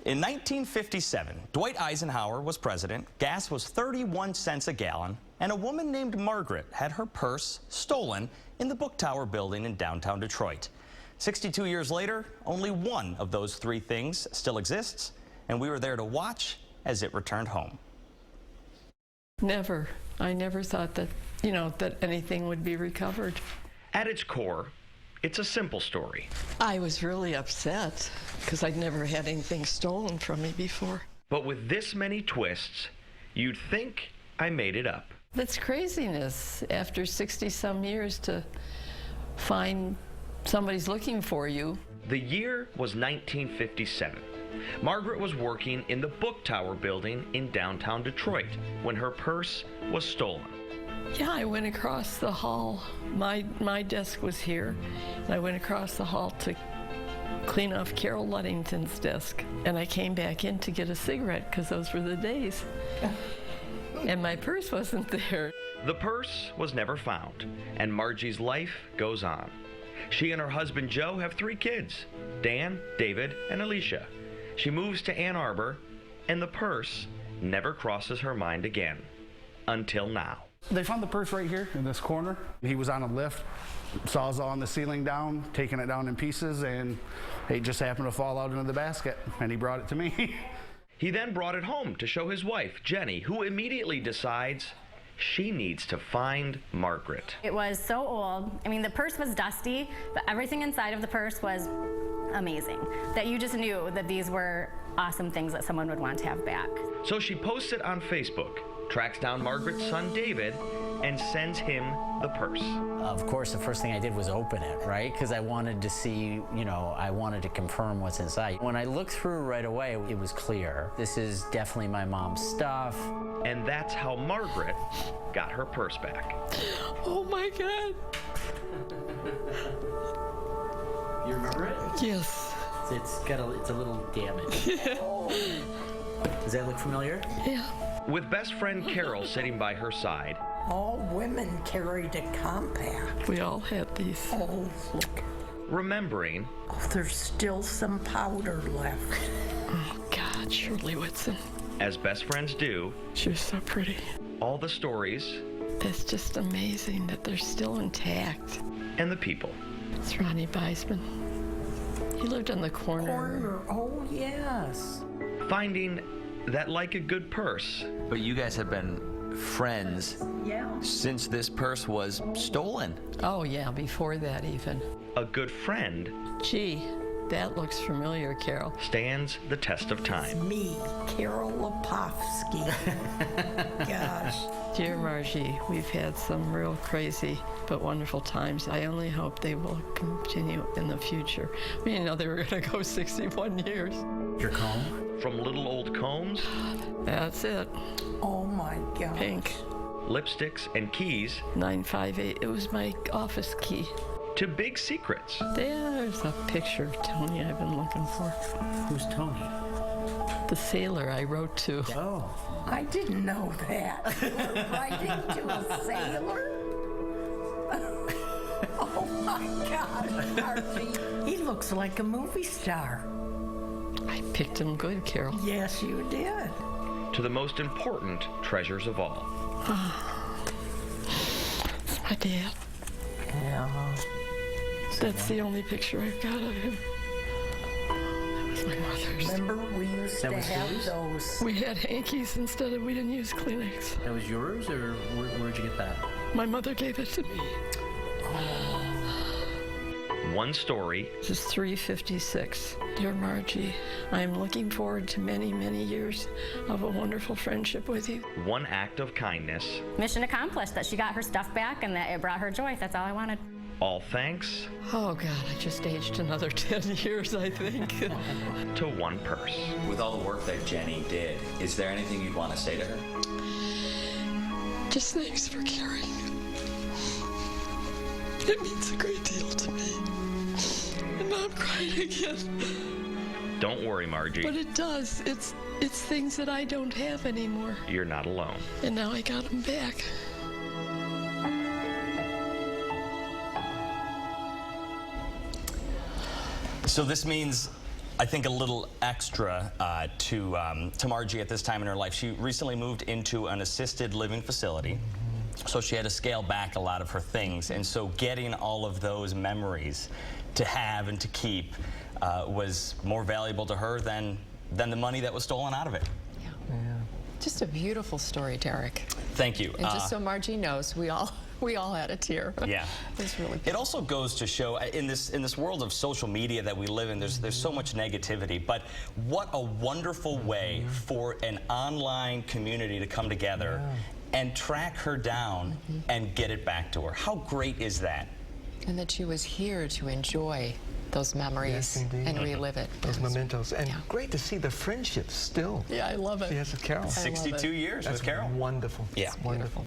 In 1957, Dwight Eisenhower was president, gas was 31 cents a gallon, and a woman named Margaret had her purse stolen in the Book Tower building in downtown Detroit. 62 years later, only one of those three things still exists, and we were there to watch as it returned home. Never. I never thought that, that anything would be recovered. At its core, it's a simple story. I was really upset because I'd never had anything stolen from me before. But with this many twists, you'd think I made it up. That's craziness. After 60-some years to find somebody's looking for you. The year was 1957. Margaret was working in the Book Tower building in downtown Detroit when her purse was stolen. Yeah, I went across the hall. My desk was here, and I went across the hall to clean off Carol Ludington's desk. And I came back in to get a cigarette, because those were the days. And my purse wasn't there. The purse was never found, and Margie's life goes on. She and her husband Joe have 3 kids, Dan, David, and Alicia. She moves to Ann Arbor, and the purse never crosses her mind again, until now. They found the purse right here in this corner. He was on a lift, sawzawing the ceiling down, taking it down in pieces, and it just happened to fall out into the basket, and he brought it to me. He then brought it home to show his wife, Jenny, who immediately decides she needs to find Margaret. It was so old. I mean, the purse was dusty, but everything inside of the purse was amazing. That you just knew that these were awesome things that someone would want to have back. So she posts it on Facebook, tracks down Margaret's son, David, and sends him the purse. Of course, the first thing I did was open it, right? Because I wanted to see, I wanted to confirm what's inside. When I looked through right away, it was clear. This is definitely my mom's stuff. And that's how Margaret got her purse back. Oh my God. You remember it? Yes. It's a little damaged. Does that look familiar? Yeah. With best friend Carol sitting by her side. All women carried a compact. We all had these. Oh, look. Remembering. Oh, there's still some powder left. Oh, God, Shirley Whitson. As best friends do. She was so pretty. All the stories. It's just amazing that they're still intact. And the people. It's Ronnie Beisman. He lived on the corner. Oh, yes. Finding that like a good purse. But you guys have been friends since this purse was stolen. Oh, yeah, before that even. A good friend. Gee, that looks familiar, Carol. Stands the test of time. It's me, Carol Lepofsky. Gosh. Dear Margie, we've had some real crazy but wonderful times. I only hope they will continue in the future. We didn't know they were going to go 61 years. Your comb? From little old combs. That's it. Oh, my God. Pink. Lipsticks and keys. 958. It was my office key. To big secrets. There's a picture of Tony I've been looking for. Who's Tony? The sailor I wrote to. Oh. I didn't know that. You were writing to a sailor? Oh, my God, Archie. He looks like a movie star. I picked him good, Carol. Yes, you did. To the most important treasures of all. It's my dad. Yeah. That's the only picture I've got of him. That was my mother's. Remember, we used That to was have yours? those. We had hankies instead of, we didn't use Kleenex. That was yours, or where'd you get that? My mother gave it to me. One story. This is 356. Dear Margie, I am looking forward to many, many years of a wonderful friendship with you. One act of kindness. Mission accomplished, that she got her stuff back and that it brought her joy. That's all I wanted. All thanks Oh, God, I just aged another 10 years, I think. to one purse. With all the work that Jenny did, is there anything you'd want to say to her? Just thanks for caring. It means a great deal to me. And now I'm crying again. Don't worry, Margie. But it does. It's things that I don't have anymore. You're not alone. And now I got them back. So this means I think a little extra to Margie at this time in her life. She recently moved into an assisted living facility, so she had to scale back a lot of her things, and so getting all of those memories to have and to keep was more valuable to her than the money that was stolen out of it. Yeah. Just a beautiful story, Derek. Thank you. And just so Margie knows, we all had a tear. Yeah. It's really beautiful. It also goes to show in this world of social media that we live in, there's so much negativity, but what a wonderful way for an online community to come together and track her down and get it back to her. How great is that? And that she was here to enjoy those memories and relive it. Those mementos. And great to see the friendship still. Yeah, I love it. Yes, with Carol. 62 years with Carol. Wonderful. Yeah. Wonderful.